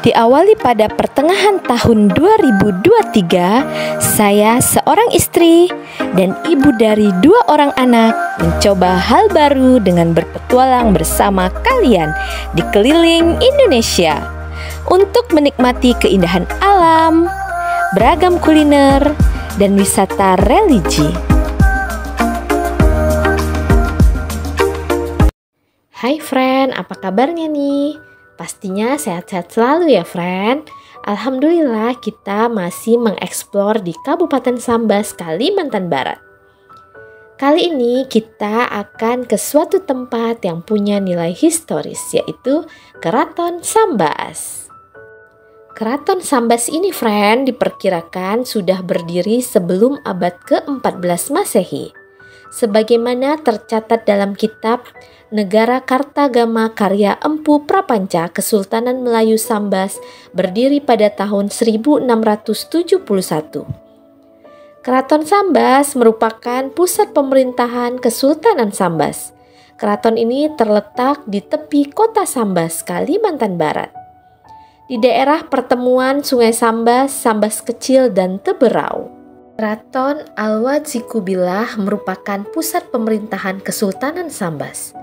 Diawali pada pertengahan tahun 2023, saya seorang istri dan ibu dari 2 orang anak mencoba hal baru dengan berpetualang bersama kalian di keliling Indonesia untuk menikmati keindahan alam, beragam kuliner, dan wisata religi. Hai friend, apa kabarnya nih? Pastinya sehat-sehat selalu ya friend. Alhamdulillah kita masih mengeksplor di Kabupaten Sambas, Kalimantan Barat. Kali ini kita akan ke suatu tempat yang punya nilai historis, yaitu Keraton Sambas. Keraton Sambas ini friend diperkirakan sudah berdiri sebelum abad ke-14 Masehi. Sebagaimana tercatat dalam kitab Negara Kartagama karya Empu Prapanca, Kesultanan Melayu Sambas berdiri pada tahun 1671. Keraton Sambas merupakan pusat pemerintahan Kesultanan Sambas. Keraton ini terletak di tepi kota Sambas, Kalimantan Barat. Di daerah pertemuan Sungai Sambas, Sambas Kecil, dan Teberau. Keraton Alwad Zikubillah merupakan pusat pemerintahan Kesultanan Sambas.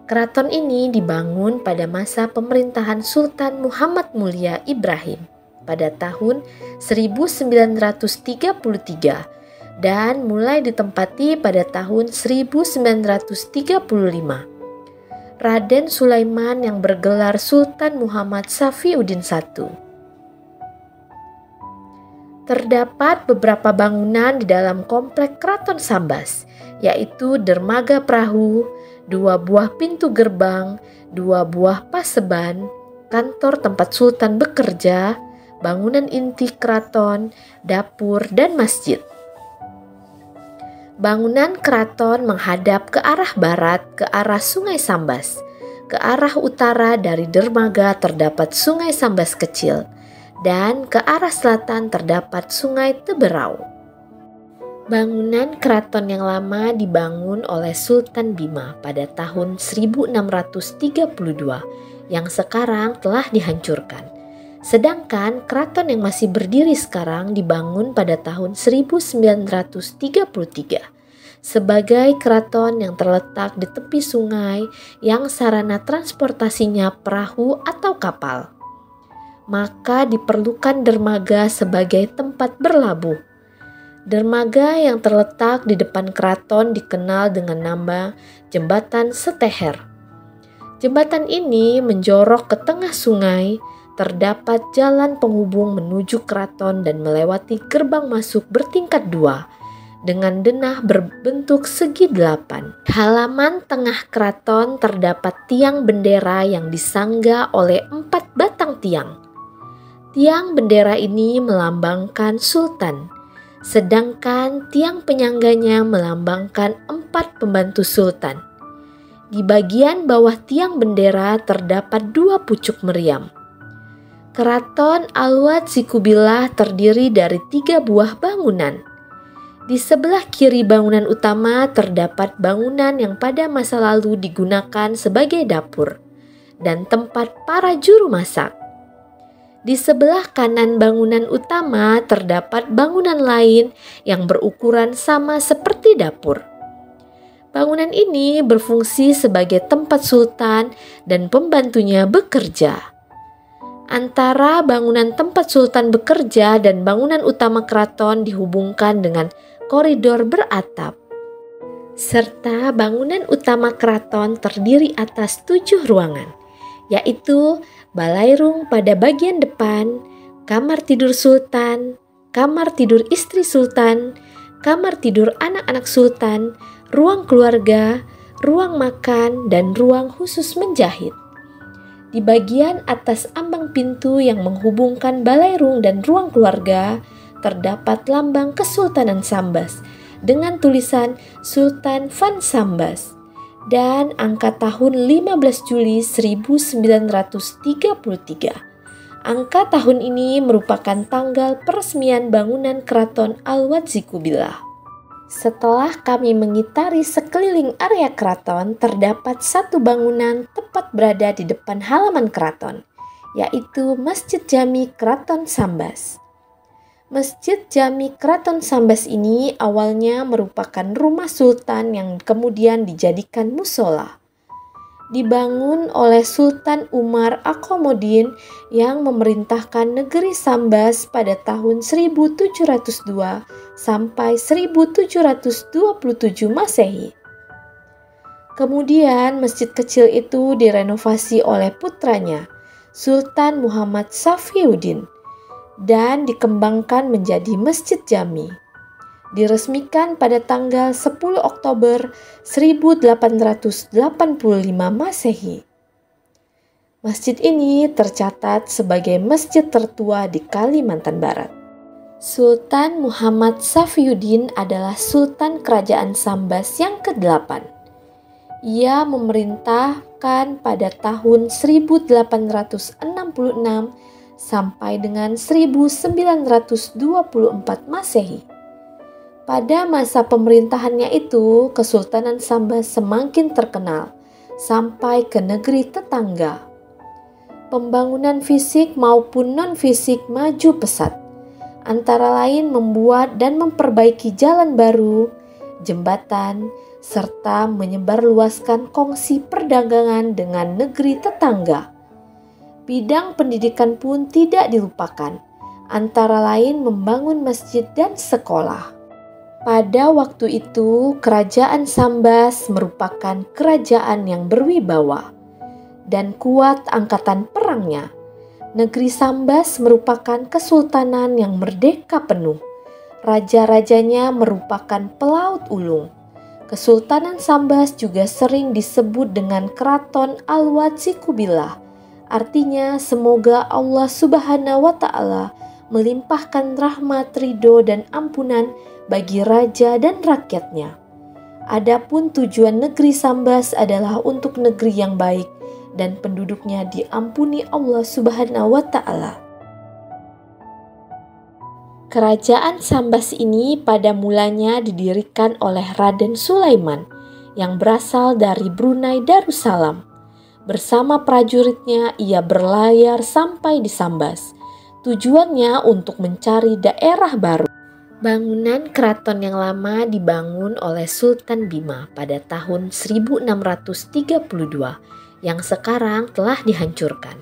Keraton ini dibangun pada masa pemerintahan Sultan Muhammad Mulia Ibrahim pada tahun 1933 dan mulai ditempati pada tahun 1935. Raden Sulaiman yang bergelar Sultan Muhammad Safiuddin I. Terdapat beberapa bangunan di dalam komplek Keraton Sambas, yaitu dermaga perahu, 2 buah pintu gerbang, 2 buah paseban, kantor tempat Sultan bekerja, bangunan inti keraton, dapur, dan masjid. Bangunan keraton menghadap ke arah barat, ke arah Sungai Sambas. Ke arah utara dari dermaga terdapat Sungai Sambas Kecil, dan ke arah selatan terdapat Sungai Teberau. Bangunan keraton yang lama dibangun oleh Sultan Bima pada tahun 1632 yang sekarang telah dihancurkan. Sedangkan keraton yang masih berdiri sekarang dibangun pada tahun 1933 sebagai keraton yang terletak di tepi sungai yang sarana transportasinya perahu atau kapal. Maka diperlukan dermaga sebagai tempat berlabuh. Dermaga yang terletak di depan keraton dikenal dengan nama Jembatan Seteher. Jembatan ini menjorok ke tengah sungai, terdapat jalan penghubung menuju keraton dan melewati gerbang masuk bertingkat 2 dengan denah berbentuk segi 8. Halaman tengah keraton terdapat tiang bendera yang disangga oleh 4 batang tiang. Tiang bendera ini melambangkan sultan, sedangkan tiang penyangganya melambangkan 4 pembantu sultan. Di bagian bawah tiang bendera terdapat 2 pucuk meriam. Keraton Alwad Zikubillah terdiri dari 3 buah bangunan. Di sebelah kiri bangunan utama terdapat bangunan yang pada masa lalu digunakan sebagai dapur dan tempat para juru masak. Di sebelah kanan bangunan utama terdapat bangunan lain yang berukuran sama seperti dapur. Bangunan ini berfungsi sebagai tempat sultan dan pembantunya bekerja. Antara bangunan tempat sultan bekerja dan bangunan utama keraton dihubungkan dengan koridor beratap. Serta bangunan utama keraton terdiri atas 7 ruangan, yaitu balairung pada bagian depan, kamar tidur sultan, kamar tidur istri sultan, kamar tidur anak-anak sultan, ruang keluarga, ruang makan, dan ruang khusus menjahit. Di bagian atas ambang pintu yang menghubungkan balairung dan ruang keluarga terdapat lambang Kesultanan Sambas dengan tulisan Sultan Van Sambas dan angka tahun 15 Juli 1933. Angka tahun ini merupakan tanggal peresmian bangunan Keraton Alwad Zikubillah. Setelah kami mengitari sekeliling area keraton, terdapat 1 bangunan tepat berada di depan halaman keraton, yaitu Masjid Jami Kraton Sambas. Masjid Jami Kraton Sambas ini awalnya merupakan rumah sultan yang kemudian dijadikan musola. Dibangun oleh Sultan Umar Akomodin yang memerintahkan negeri Sambas pada tahun 1702 sampai 1727 Masehi. Kemudian masjid kecil itu direnovasi oleh putranya, Sultan Muhammad Safiuddin, dan dikembangkan menjadi Masjid Jami. Diresmikan pada tanggal 10 Oktober 1885 Masehi. Masjid ini tercatat sebagai masjid tertua di Kalimantan Barat. Sultan Muhammad Safiuddin adalah Sultan Kerajaan Sambas yang ke-8. Ia memerintahkan pada tahun 1866 sampai dengan 1924 Masehi. Pada masa pemerintahannya itu, Kesultanan Sambas semakin terkenal sampai ke negeri tetangga. Pembangunan fisik maupun non-fisik maju pesat, antara lain membuat dan memperbaiki jalan baru, jembatan, serta menyebarluaskan kongsi perdagangan dengan negeri tetangga. Bidang pendidikan pun tidak dilupakan, antara lain membangun masjid dan sekolah. Pada waktu itu, Kerajaan Sambas merupakan kerajaan yang berwibawa dan kuat angkatan perangnya. Negeri Sambas merupakan kesultanan yang merdeka penuh. Raja-rajanya merupakan pelaut ulung. Kesultanan Sambas juga sering disebut dengan Keraton Al-Watsikubillah. Artinya, semoga Allah Subhanahu wa Ta'ala melimpahkan rahmat, ridho, dan ampunan bagi raja dan rakyatnya. Adapun tujuan negeri Sambas adalah untuk negeri yang baik dan penduduknya diampuni Allah Subhanahu wa Ta'ala. Kerajaan Sambas ini pada mulanya didirikan oleh Raden Sulaiman yang berasal dari Brunei Darussalam. Bersama prajuritnya ia berlayar sampai di Sambas. Tujuannya untuk mencari daerah baru. Bangunan keraton yang lama dibangun oleh Sultan Bima pada tahun 1632 yang sekarang telah dihancurkan.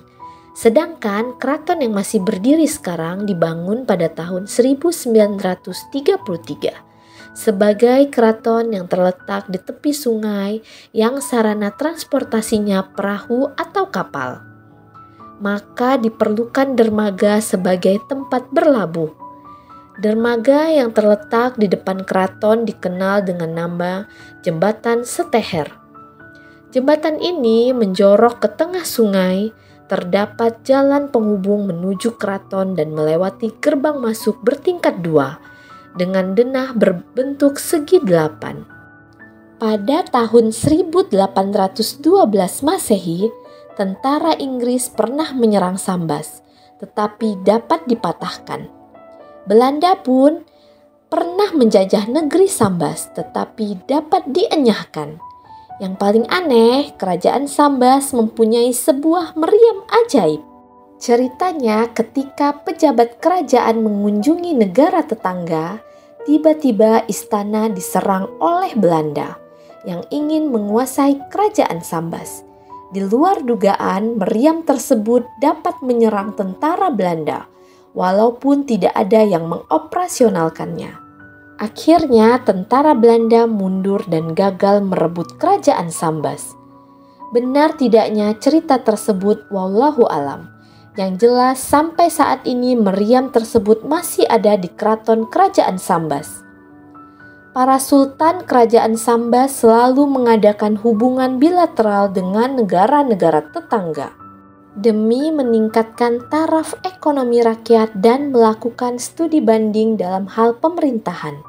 Sedangkan keraton yang masih berdiri sekarang dibangun pada tahun 1933 sebagai keraton yang terletak di tepi sungai yang sarana transportasinya perahu atau kapal. Maka diperlukan dermaga sebagai tempat berlabuh. Dermaga yang terletak di depan keraton dikenal dengan nama Jembatan Seteher. Jembatan ini menjorok ke tengah sungai, terdapat jalan penghubung menuju keraton dan melewati gerbang masuk bertingkat 2 dengan denah berbentuk segi 8. Pada tahun 1812 Masehi, tentara Inggris pernah menyerang Sambas, tetapi dapat dipatahkan. Belanda pun pernah menjajah negeri Sambas, tetapi dapat dienyahkan. Yang paling aneh, kerajaan Sambas mempunyai sebuah meriam ajaib. Ceritanya ketika pejabat kerajaan mengunjungi negara tetangga, tiba-tiba istana diserang oleh Belanda yang ingin menguasai kerajaan Sambas. Di luar dugaan, meriam tersebut dapat menyerang tentara Belanda, walaupun tidak ada yang mengoperasionalkannya. Akhirnya tentara Belanda mundur dan gagal merebut kerajaan Sambas. Benar tidaknya cerita tersebut wallahu alam. Yang jelas sampai saat ini meriam tersebut masih ada di keraton kerajaan Sambas. Para sultan kerajaan Sambas selalu mengadakan hubungan bilateral dengan negara-negara tetangga demi meningkatkan taraf ekonomi rakyat dan melakukan studi banding dalam hal pemerintahan.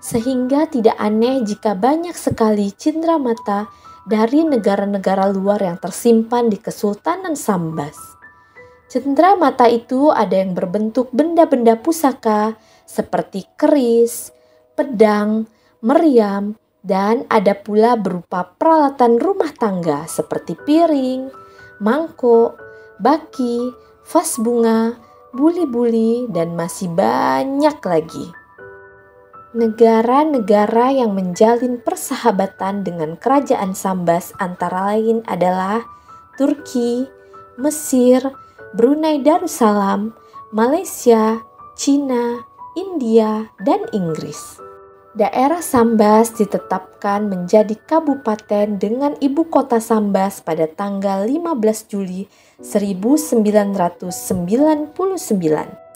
Sehingga tidak aneh jika banyak sekali cenderamata dari negara-negara luar yang tersimpan di Kesultanan Sambas. Cenderamata itu ada yang berbentuk benda-benda pusaka seperti keris, pedang, meriam, dan ada pula berupa peralatan rumah tangga seperti piring, mangkok, baki, vas bunga, buli-buli, dan masih banyak lagi. Negara-negara yang menjalin persahabatan dengan kerajaan Sambas antara lain adalah Turki, Mesir, Brunei Darussalam, Malaysia, Cina, India, dan Inggris. Daerah Sambas ditetapkan menjadi kabupaten dengan ibu kota Sambas pada tanggal 15 Juli 1999.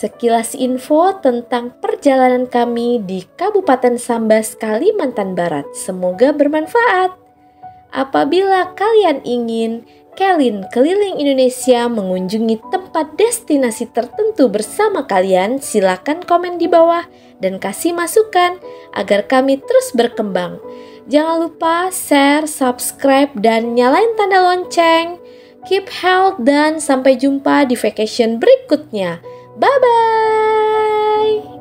Sekilas info tentang perjalanan kami di Kabupaten Sambas, Kalimantan Barat. Semoga bermanfaat. Apabila kalian ingin keliling Indonesia mengunjungi tempat destinasi tertentu bersama kalian, silakan komen di bawah dan kasih masukan agar kami terus berkembang. Jangan lupa share, subscribe, dan nyalain tanda lonceng. Keep health dan sampai jumpa di vacation berikutnya. Bye-bye!